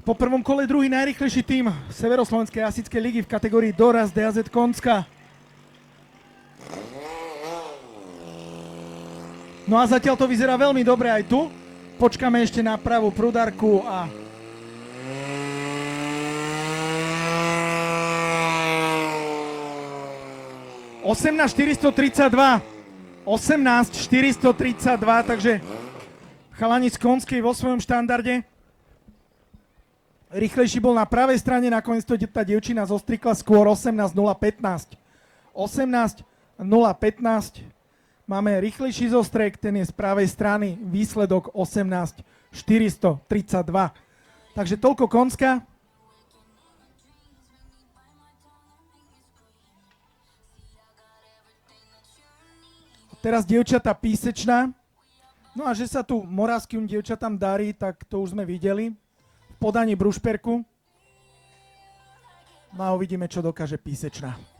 Po prvom kole druhý najrýchlejší tím Severoslovenskej jasickej ligy v kategórii Dorast DAZ Konska. No a zatiaľ to vyzerá veľmi dobre aj tu. Počkáme ešte na pravú prúdarku a... ...18.432, takže chalani z Konskej vo svojom štandarde. Rýchlejší bol na pravej strane, nakoniec to tá dievčina zostrikla skôr 18.015. 18.015. Máme rýchlejší zostrek, ten je z pravej strany, výsledok 18.432. Takže toľko Konska. Teraz dievčatá Písečná. No a že sa tu moravským dievčatám darí, tak to už sme videli. V podaní Brušperku. No a uvidíme, čo dokáže Písečná.